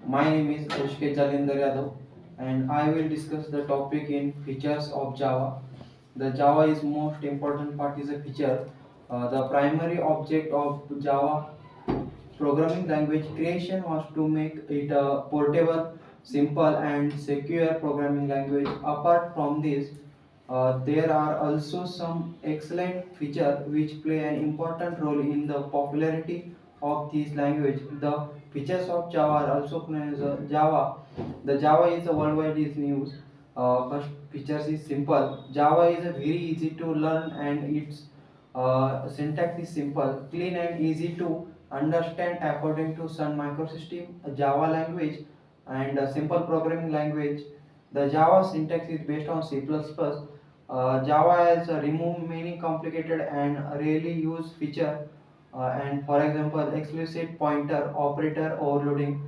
My name is Rishikesh Jalinder Yadav and I will discuss the topic in features of Java. The Java is most important part is a feature. The primary object of Java programming language creation was to make it a portable, simple and secure programming language. Apart from this, there are also some excellent features which play an important role in the popularity of this language. The features of Java are also known as Java. The Java is a worldwide is news. First features is simple. Java is a very easy to learn and its syntax is simple, clean and easy to understand according to Sun Microsystem. A Java language and a simple programming language. The Java syntax is based on C++. Java has removed many complicated and rarely used feature, and for example explicit pointer operator overloading,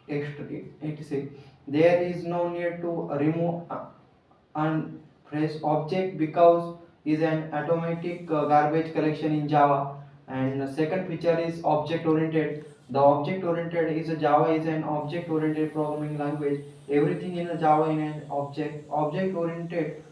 etc. There is no need to remove unphrase object because is an automatic garbage collection in Java. And the second feature is object oriented. The object oriented is a Java is an object oriented programming language. Everything in a Java in an object oriented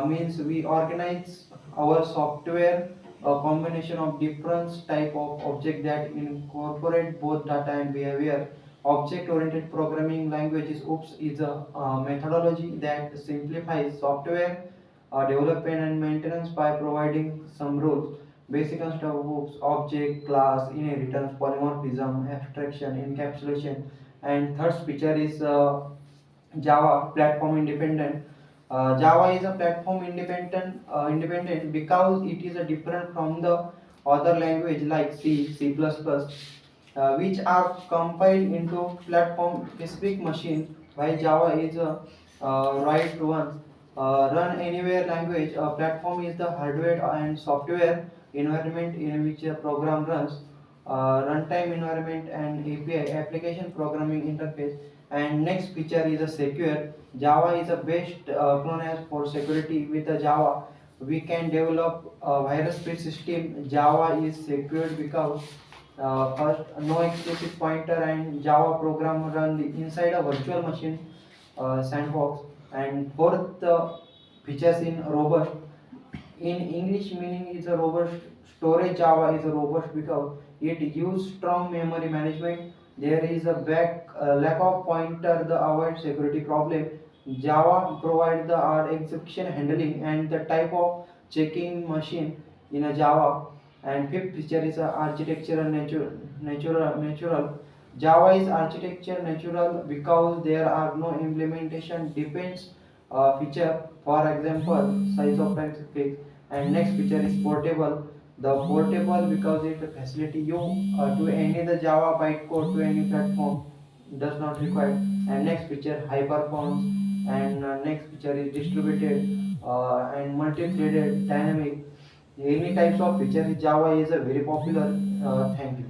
means we organize our software a combination of different type of object that incorporate both data and behavior. Object oriented programming languages OOPS is a methodology that simplifies software development and maintenance by providing some rules. Basic and stuff of OOPS: object, class, inheritance, polymorphism, abstraction, encapsulation. And third feature is Java platform independent. Java is a platform independent because it is a different from the other language like C, C++, which are compiled into platform specific machine. While Java is a right one, run anywhere language. Platform is the hardware and software environment in which a program runs. Runtime environment and API application programming interface. And next feature is a secure. Java is a best known as for security. With a Java we can develop a virus free system. Java is secured because first no explicit pointer and Java program run inside a virtual machine sandbox. And fourth features in robust. In English meaning is a robust. Storage Java is a robust because it use strong memory management. There is a lack of pointer the avoid security problem. Java provide the exception handling and the type of checking machine in a Java. And fifth feature is architecture and natural. Java is architecture natural because there are no implementation depends feature. For example, size of text fixed. And next feature is portable. The portable because it facility you to any the Java bytecode to any platform does not require. And next feature high performance. And next feature is distributed and multi-threaded dynamic. Any types of feature in Java is a very popular. Thank you.